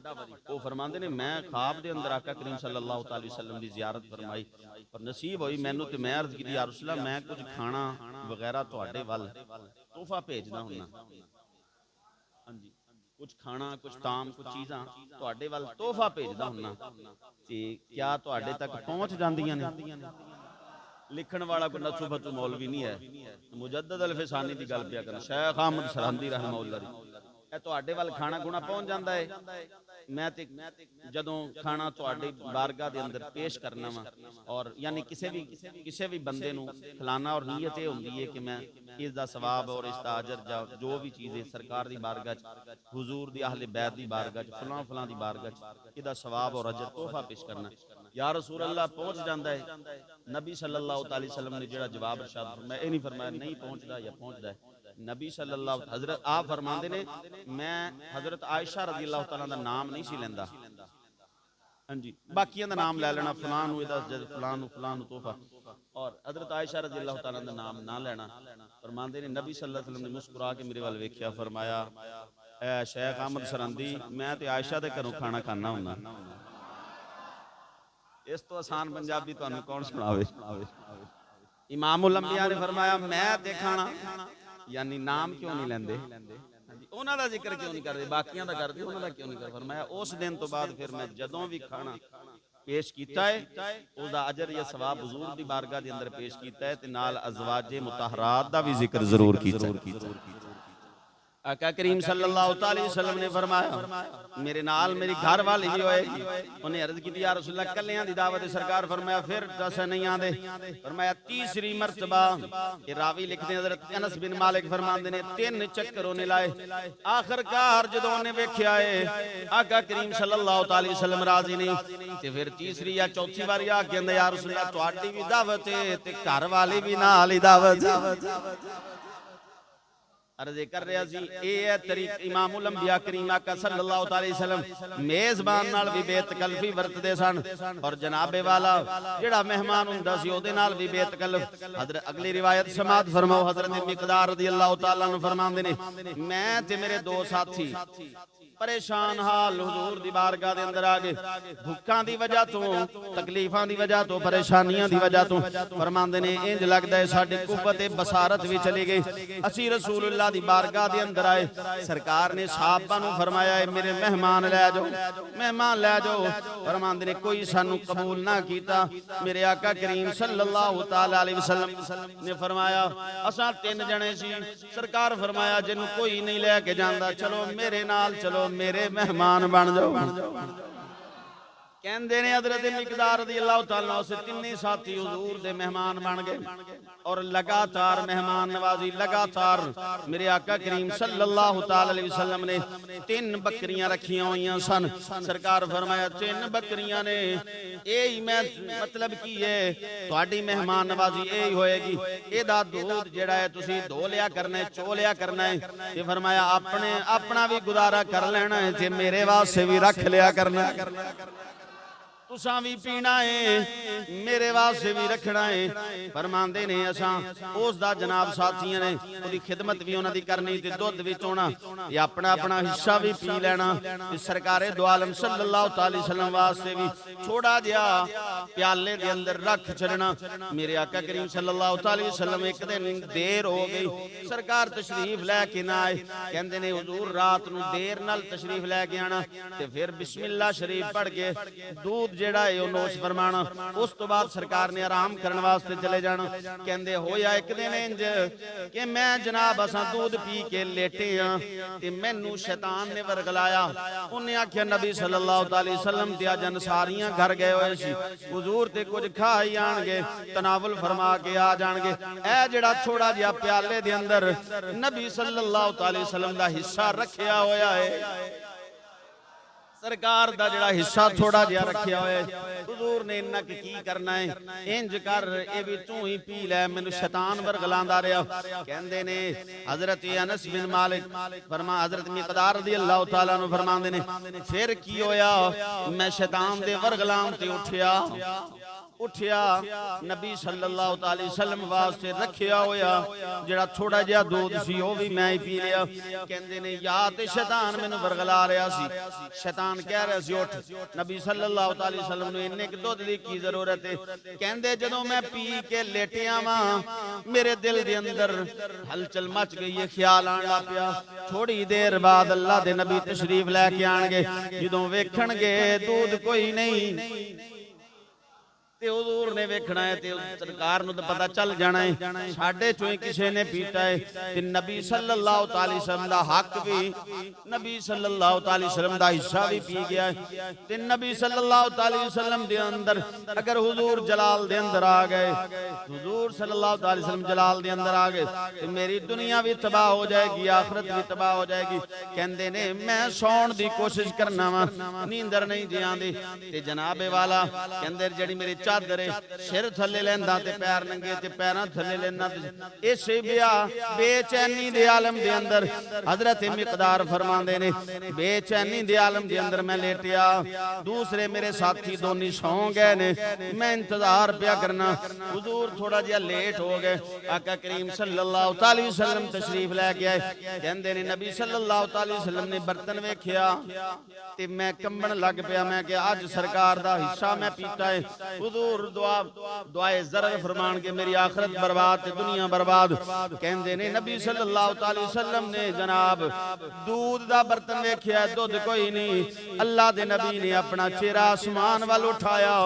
وہ فرماندے نے میں خواب دے اندر آقا کریم صلی اللہ تعالی وسلم دی زیارت فرمائی اور نصیب ہوئی مینوں تے میں عرض کی یا رسول اللہ میں کچھ کھانا وغیرہ تواڈے ول تحفہ بھیجدا ہوندا ہاں جی کچھ کھانا کچھ تام کچھ چیزاں تواڈے ول تحفہ بھیجدا ہوندا تے کیا تواڈے تک پہنچ جاندیاں نے لکھن والا کوئی نچو بچو مولوی نہیں ہے مجدد الفسانی دی گل پیا کرنا شیخ احمد سرہندی رحمہ اللہ دی اے تواڈے ول کھانا گھونا پہنچ جاندا ہے میں تے جدوں کھانا تواڈی بارگاہ دے اندر پیش کرنا وا اور یعنی کسے بھی بندے نو کھلانا اور نیت اے ہوندی ہے کہ میں اس دا ثواب اور اس دا اجر جو بھی چیز ہے سرکار دی بارگاہ وچ حضور دی اہل بیت دی بارگاہ وچ فلاں فلاں دی بارگاہ وچ دا ثواب اور اجر تحفہ پیش کرنا یا رسول اللہ پہنچ جاندا ہے نبی صلی اللہ تعالی وسلم نے جڑا جواب ارشاد فرمایا اے نہیں فرمایا نہیں پہنچدا یا پہنچدا ہے نبی صلی اللہ حضرت آپ فرماندے نے میں حضرت عائشہ رضی اللہ تعالیٰ دا نام نہیں سی لیندا ہاں جی باقیاں دا نام لے لینا فلان فلان تحفہ اور حضرت عائشہ رضی اللہ تعالیٰ دا نام نہ لینا فرماندے نے نبی صلی اللہ علیہ وسلم نے مسکرا کے میرے ول ویکھیا فرمایا اے شیخ احمد سرہندی میں تے عائشہ دے گھروں کھانا کھانا ہوندا اس تو آسان پنجابی تانوں کون سناوے امام الانبیاء نے فرمایا میں تے کھانا یعنی نام کیوں نہیں لیندے انہاں دا ذکر کیوں نہیں کردے باقیاں دا کردے انہاں دا کیوں نہیں کر فرمایا اس دن تو بعد پھر میں جدوں بھی کھانا پیش کیتا ہے اس دا اجر یا ثواب حضور دی بارگاہ دے اندر پیش کیتا ہے تے نال ازواج مطہرات دا بھی ذکر ضرور کیتا ہے آقا کریم صلی اللہ تعالی وسلم نے فرمایا میرے نال میری گھر والی بھی ہوئے گی انہیں عرض کی یا رسول اللہ کلیاں دی دعوت سرکار فرمایا پھر دس نہیں آندے فرمایا تیسری مرتبہ یہ راوی لکھتے ہیں حضرت انس بن مالک فرماندے نے 3 چکر انہیں لائے آخر کار جدوں انہیں ویکھیا ہے آقا کریم صلی اللہ تعالی وسلم راضی نہیں تے پھر تیسری یا چوتھی بار آ کے یا رسول اللہ تواڈی بھی دعوت ہے تے گھر والی بھی نال ہی دعوت عرض کر رہا سی اے ہے طریق امام الانبیاء کریم آقا صلی اللہ علیہ وسلم میزبان نال بھی بے تکلفی ورتدے سن اور جناب والا جڑا مہمان ہوندا سی اودے نال بھی بے تکلف حضرت اگلی روایت سماعت فرماؤ حضرت مقدار رضی اللہ تعالی عنہ فرماندے نے میں تے میرے 2 ساتھی پریشان حال حضور دی بارگاہ دے اندر آگے بھکاں دی وجہ تو تکلیفاں دی وجہ تو پریشانیاں دی وجہ تو فرماندے نے انج لگدا ہے ساڈی قوت بصارت بھی چلی گئی اسی رسول اللہ دی بارگاہ دے اندر آئے سرکار نے صحابہ نو فرمایا ہے میرے مہمان لے جاؤ فرماندے نے کوئی سانو قبول نہ کیتا میرے آقا کریم صلی اللہ تعالی علیہ وسلم نے فرمایا اساں 3 جنے سی سرکار فرمایا جنوں کوئی نہیں لے کے جاندا چلو میرے نال چلو میرے مہمان بن جاؤ کہندے نے حضرت مقدار رضی اللہ تعالیٰ عنہ سے تینی ساتھی حضور دے مہمان بن گئے اور لگاتار مہمان نوازی لگاتار میرے آقا کریم صلی اللہ تعالی علیہ وسلم نے 3 بکریاں رکھیاں ہوئیاں سن سرکار فرمایا 3 بکریاں نے اے میں مطلب کی ہے تہاڈی مہمان نوازی اے ہوئے گی اے دا دودھ جڑا ہے تسی دھو لیا کرنا ہے چو لیا کرنا ہے تے فرمایا اپنا بھی گزارا کر لینا ہے تے میرے واسطے بھی رکھ لیا کرنا ہے تساں بھی پینا ہے میرے واسطے بھی رکھنا ہے فرماندے نے اساں اس دا جناب ساتھیاں نے اودی خدمت بھی انہاں دی کرنی تے دودھ وچ ہونا یا اپنا حصہ بھی پی لینا سرکار دو عالم صلی اللہ تعالی وسلم واسطے بھی چھوڑا جیا پیالے دے اندر رکھ چھڑنا میرے آقا کریم صلی اللہ تعالی وسلم ایک دن دیر ہو گئی سرکار تشریف لے کے نہ آئے کہندے نے حضور رات نو دیر نال تشریف لے کے آنا تے پھر بسم اللہ شریف پڑھ کے دودھ جیڑا ہے نوش فرمانا اس تو بعد سرکار نے آرام کرنے واسطے چلے جانا کہندے ہویا ایک دن انج کہ میں جناب اساں دودھ پی کے لیٹے ہاں تے مینوں شیطان نے ورگلایا انہیں آکھیا نبی صلی اللہ علیہ وسلم تے اج انصاریاں گھر گئے ہوئے سی حضور تے کچھ کھا ہی آن گے تناول فرما کے آ جان گے اے جڑا چھوڑا جیا پیالے دے اندر نبی صلی اللہ علیہ وسلم دا حصہ رکھیا ہویا ہے سرکار دا جڑا حصہ تھوڑا جیا رکھیا ہوئے حضور نے انہاں کی کرنا ہے انج کر اے بھی تو ہی پی لے مینوں شیطان ورگلاندا رہیا کہندے نے حضرت انس بن مالک فرما حضرت مقدار رضی اللہ تعالیٰ عنہ فرماندے نے پھر کی ہویا میں شیطان دے ورگلام تے اٹھیا نبی صلی اللہ علیہ وسلم واسطے رکھیا ہویا جڑا تھوڑا جہا دودھ سی وہ بھی میں ہی پی لیا کہندے نے یا تے شیطان مینوں ورگلا رہا سی شیطان کہہ رہا سی اٹھ نبی صلی اللہ علیہ وسلم نے اننے کہ دودھ دی کی ضرورت ہے کہندے جدوں میں پی کے لیٹیا واں میرے دل دے اندر ہلچل مچ گئی ہے خیال آن لا پیا تھوڑی دیر بعد اللہ دے نبی تشریف لے کے آن گے جدوں ویکھن گے دودھ کوئی نہیں تے حضور نے ویکھنا ہے تے سرکار نو تے پتہ چل جانا ہے ساڈے چوں کسے نے پیتا ہے تے نبی صلی اللہ علیہ وسلم دا حق بھی نبی صلی اللہ علیہ وسلم دا حصہ بھی پی گیا ہے تے نبی صلی اللہ علیہ وسلم دے اندر اگر حضور جلال دے اندر آ گئے حضور صلی اللہ علیہ وسلم جلال دے اندر آ گئے تے میری دنیا بھی تباہ ہو جائے گی آخرت بھی تباہ ہو جائے گی کہندے نے میں سون دی کوشش کرنا وا نیندر نہیں جی آندی تے جناب والا کہندے جڑی میری چادر سر تھلے لیندا تے پیر ننگے تے پیراں تھلے لینا اسی بے چینی دے عالم دے اندر حضرت مقدار فرماندے نے بے چینی دے عالم دے اندر میں لیٹیا دوسرے میرے ساتھی دونی سو گئے نے میں انتظار پیا کرنا حضور تھوڑا جہا لیٹ ہو گئے آقا کریم صلی اللہ علیہ وسلم تشریف لے کے آئے کہندے نے نبی صلی اللہ علیہ وسلم نے برتن ویکھیا تے میں کمبن لگ پیا میں کہ اج سرکار دا حصہ میں پیتا ہے حضور دعائے ضرر فرمان کے میری آخرت برباد تے دنیا برباد کہندے نے نبی صلی اللہ علیہ وسلم نے جناب دودھ دا برتن ویکھیا دودھ کوئی نہیں اللہ دے نبی نے اپنا چہرہ آسمان وال اٹھایا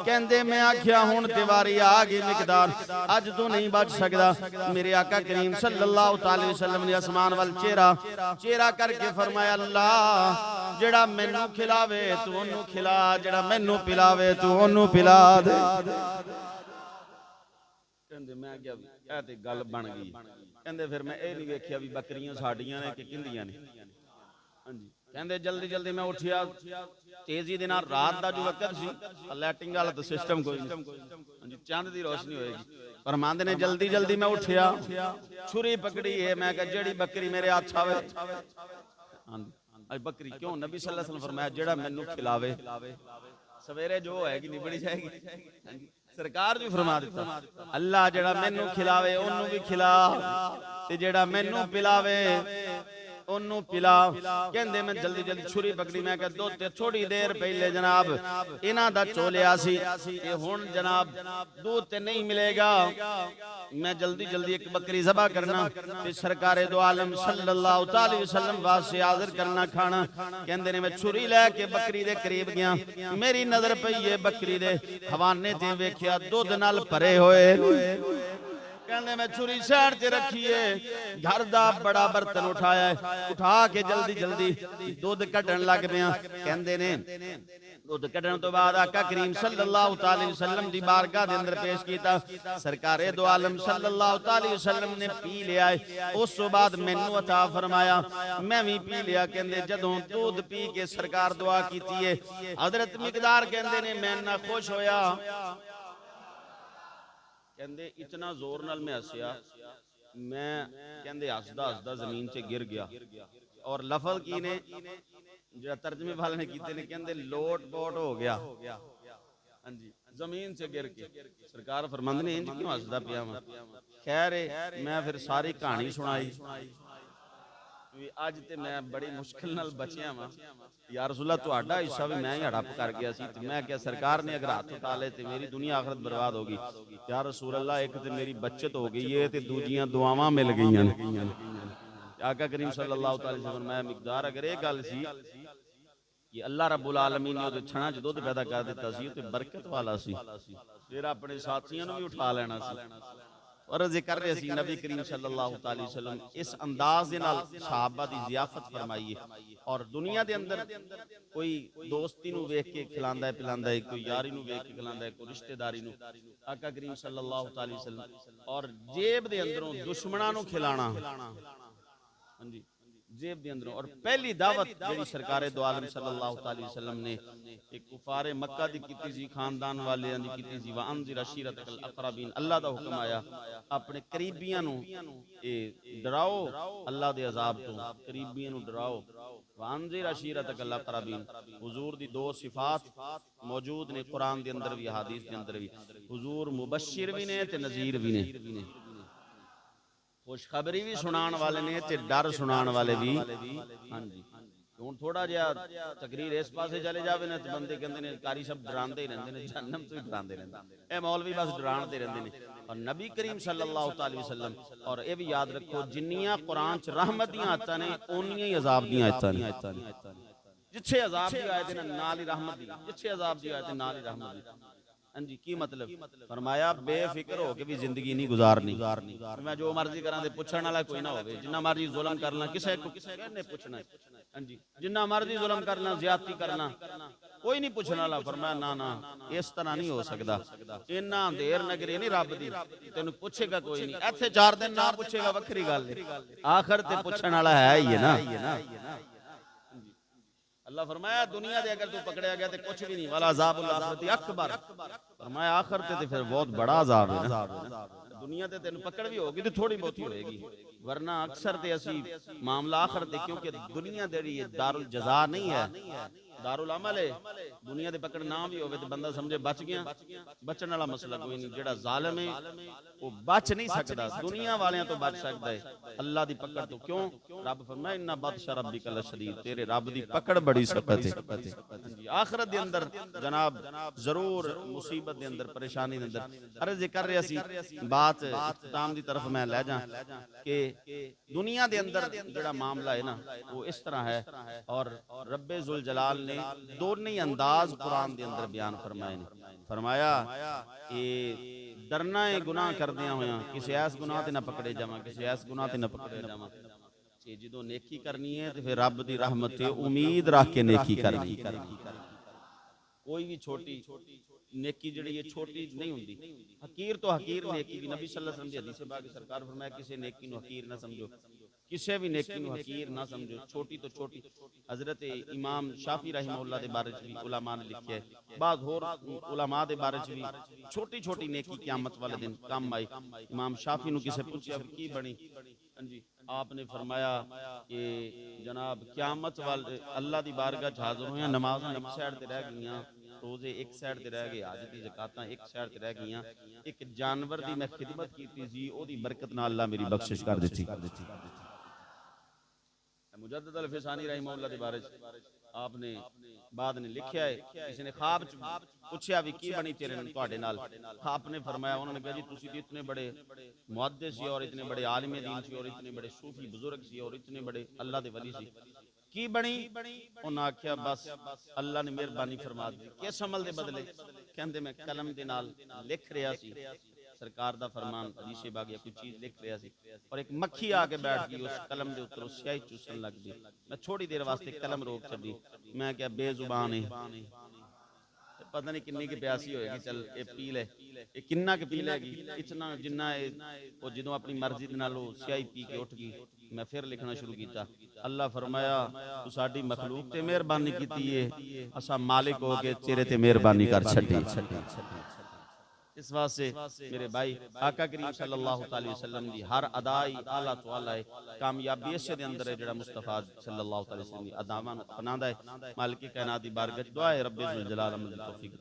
کہندے میں آکھیا ہن تیواری آ گئی مقدار اج تو نہیں بچ سکدا میرے آقا کریم صلی اللہ علیہ وسلم نے آسمان وال چہرہ کر کے فرمایا اللہ جڑا مینوں کھلاوے تو اونوں کھلا جڑا مینوں پلاوے تو اونوں پلا دے کہندے میں کیا اے تے گل بن گئی کہندے پھر میں اے نہیں ویکھیا بھی بکریاں ساڈیاں نے کہ کندیاں نے ہاں جی کہندے جلدی میں اٹھیا تیزی دے نال رات دا جو وقت سی لائٹنگ والا تے سسٹم کوئی نہیں ہاں جی چاند دی روشنی ہوئے گی فرماندے نے جلدی میں اٹھیا چھری پکڑی ہے میں کہ جڑی بکری میرے ہاتھ آوے ہاں اج بکری کیوں نبی صلی اللہ علیہ وسلم فرمایا جڑا مینوں کھلاوے سویرے جو ہوئے گی نبڑی جائے گی سرکار بھی فرما دیتا اللہ جڑا مینوں کھلاوے انہوں بھی کھلا تے جڑا مینوں پلاوے انہوں پلا کہندے میں جلدی چھری پکڑی میں کہ دو تے تھوڑی دیر پہلے جناب انہاں دا چولیا سی یہ ہون جناب دودھ تے نہیں ملے گا میں جلدی ایک بکری ذبح کرنا تے سرکار دو عالم صلی اللہ علیہ وسلم واسطے حاضر کرنا کھانا کہندے نے میں چھری لے کے بکری دے قریب گیا میری نظر پئی یہ بکری دے حوانے تے ویکھیا دودھ نال بھرے ہوئے کہنے میں چھری سیڑ تے رکھیے گھر دا بڑا برتن اٹھایا ہے اٹھا کے جلدی دودھ کٹن لگ پیا کہندے نے دودھ کڈن تو بعد آقا کریم صلی اللہ تعالی وسلم دی بارگاہ دے اندر پیش کیتا سرکار دو عالم صلی اللہ تعالی وسلم نے پی لیا ہے اس تو بعد مینوں عطا فرمایا میں بھی پی لیا کہندے جدوں دودھ پی کے سرکار دعا کیتی ہے حضرت مقدار کہندے نے میں نہ خوش ہویا کہندے اتنا زور نال میں ہسیا میں کہندے ہسدا ہسدا زمین سے گر گیا اور لفظ کی نے جو ترجمے والے نے کیتے نے کہندے لوٹ پوٹ ہو گیا ہاں جی زمین سے گر کے سرکار فرماندے نے انج کیوں ہسدا پیا میں خیر میں پھر ساری کہانی سنائی اج تے میں بڑی مشکل نال بچیا وا یا رسول اللہ تہاڈا حصہ بھی میں ہی ہڑپ کر گیا سی تے میں کیا سرکار نے اگر ہاتھ اٹھا لے تے میری دنیا آخرت برباد ہوگی یا رسول اللہ ایک تے میری بچت ہو گئی ہے تے دوجیاں دعاواں مل گئیاں آقا کریم صلی اللہ تعالی وسلم فرمایا مقدار اگر یہ گل سی کہ اللہ رب العالمین نے وہ چھنا چ دودھ پیدا کر دیتا سی تے برکت والا سی پھر اپنے ساتھیاں نو بھی اٹھا لینا سی اور ذکر رہے سی نبی کریم صلی اللہ تعالی وسلم اس انداز دے نال صحابہ دی ضیافت فرمائی ہے اور دنیا دے اندر کوئی دوستی نو ویکھ کے کھلاندا ہے پلاندا ہے کوئی یاری نو ویکھ کے کھلاندا ہے کوئی رشتہ داری نو آقا کریم صلی اللہ تعالی وسلم اور جیب دے اندروں دشمناں نو کھلانا ہاں جی جیب دے اندروں اور پہلی دعوت جڑی سرکار دو عالم صلی اللہ تعالی وسلم نے ایک کفار مکہ دی کیتی سی خاندان والے دی کیتی سی وانذر عشیرتک الاقربین اللہ دا حکم آیا اپنے قریبیاں نو اے ڈراؤ اللہ دے عذاب تو قریبیاں نو ڈراؤ وانذر عشیرتک الاقربین حضور دی دو صفات موجود نے قرآن دے اندر بھی حدیث دے اندر بھی حضور مبشر بھی نے تے نذیر بھی نے خوشخبری بھی سنان والے نے تے ڈر سنان والے بھی ہاں جی ہن تھوڑا جہا تقریر اس پاسے چلے جاوے نا تے بندے کہندے نے قاری صاحب ڈراندے ہی رہندے نے جہنم تو ہی ڈراندے رہندے اے مولوی بس ڈراندے رہندے نے اور نبی کریم صلی اللہ تعالی وسلم اور اے بھی یاد رکھو جنیاں قرآن چ رحمت دیاں آیتاں نے اونیاں ہی عذاب دیاں آیتاں نے جتھے عذاب دی آیت ہے نال ہی رحمت دی جتھے عذاب دی آیت ہے نال ہی رحمت دی ہاں جی کی مطلب فرمایا بے فکر ہو کے بھی زندگی نہیں گزارنی میں جو مرضی کراں تے پوچھن والا کوئی نہ ہوے جنہ مرضی ظلم کرنا کسے کو کسے پوچھنا ہاں جی جنہ مرضی ظلم کرنا زیادتی کرنا کوئی نہیں پوچھنے والا فرمایا نا نا اس طرح نہیں ہو سکدا اینا اندھیر نگری نہیں رب دی تینوں پوچھے گا کوئی نہیں ایتھے 4 دن نہ پوچھے گا وکھری گل ہے آخر تے پوچھن والا ہے ہی ہے نا اللہ فرمایا دنیا دے اگر تو پکڑیا گیا تے کچھ بھی نہیں والا عذاب الاخرت اکبر فرمایا آخر تے پھر بہت بڑا عذاب ہے نا دنیا تے تینوں پکڑ بھی ہوگی تے تھوڑی بہت ہی ہوئے گی ورنہ اکثر تے اسی معاملہ آخر تے کیونکہ دنیا دے یہ دار الجزا نہیں ہے دار العمل ہے دنیا دے پکڑ نہ بھی ہوئے تے بندہ سمجھے بچ گیا بچن والا مسئلہ کوئی نہیں جڑا ظالم ہے وہ بچ نہیں سکتا دنیا والیاں تو بچ سکتا ہے اللہ دی پکڑ تو کیوں رب فرمایا ان بطش ربک لشدید تیرے رب دی پکڑ بڑی سخت ہے آخرت دے اندر جناب ضرور مصیبت دے اندر پریشانی دے اندر عرض کر رہے سی بات اختتام دی طرف میں لے جاں کہ دنیا دے اندر جڑا معاملہ ہے نا وہ اس طرح ہے اور رب ذوالجلال نے دونوں انداز قرآن دے اندر بیان فرمائے نے فرمایا کہ ڈرنا ہے گناہ کردیاں ہویاں کسی ایس گناہ تے نہ پکڑے جاواں کسی ایس گناہ تے نہ پکڑے جاواں جدوں نیکی کرنی ہے تے پھر رب دی رحمت تے امید رکھ کے نیکی کرنی کوئی بھی چھوٹی نیکی جڑی ہے چھوٹی نہیں ہوندی حقیر تو حقیر نیکی بھی نبی صلی اللہ علیہ وسلم دی حدیث پاک سرکار فرمایا کسی نیکی نو حقیر نہ سمجھو کسی بھی نیکی نو حقیر نہ سمجھو چھوٹی تو چھوٹی حضرت امام شافعی رحمہ اللہ دے بارے چ بھی علماء نے لکھیا ہے بعض اور علماء دے بارے چ بھی چھوٹی چھوٹی نیکی قیامت والے دن کام آئی امام شافعی نو کسے پوچھیا کی بنی جی آپ نے فرمایا کہ جناب قیامت والے اللہ دی بارگاہ حاضر ہویاں نمازاں ایک سائیڈ تے رہ گئیاں روزے ایک سائیڈ تے رہ گئے حج دی زکاتاں ایک سائیڈ تے رہ گئیاں ایک جانور دی میں خدمت کیتی سی او دی برکت نال اللہ میری بخشش کر دتی مجدد الفسانی رحمہ اللہ دے بارے آپ نے بعد نے لکھیا ہے کسی نے خواب پوچھیا بھی کی بنی تیرے تواڈے نال آپ نے فرمایا انہوں نے کہا جی تسی اتنے بڑے محدث سی اور اتنے بڑے عالم دین سی اور اتنے بڑے صوفی بزرگ سی اور اتنے بڑے اللہ دے ولی سی کی بنی انہاں آکھیا بس اللہ نے مہربانی فرما دی کس عمل دے بدلے کہندے میں قلم دے نال لکھ رہا سی سرکار دا فرمان حدیث باغ یا کوئی چیز لکھ رہا سی اور ایک مکھی آ کے بیٹھ گئی اس قلم دے اوپر سیاہی چوسن لگ گئی میں تھوڑی دیر واسطے قلم روک چھڈی میں کیا بے زبان ہے پتہ نہیں کنی کی پیاسی ہوئے گی، چل اے پی لے، اے کننا کے پی لے گی، اتنا جنہ وہ جدوں اپنی مرضی دے نال سیاہی پی کے اٹھ گئی، میں پھر لکھنا شروع کیتا۔ اللہ فرمایا تو ساڈی مخلوق تے مہربانی کیتی ہے، اسا مالک ہو کے تیرے تے مہربانی کر چھڈی۔ اس واسطے میرے بھائی آقا کریم صلی اللہ تعالی وسلم دی ہر ادائی اعلیٰ تو اعلیٰ ہے، کامیابی اس دے اندر ہے جڑا مصطفیٰ صلی اللہ تعالی وسلم دی اداواں نو اپناندا ہے۔ مالک کائنات دی بارگاہ دعا ہے رب ذوالجلال توفیق عطا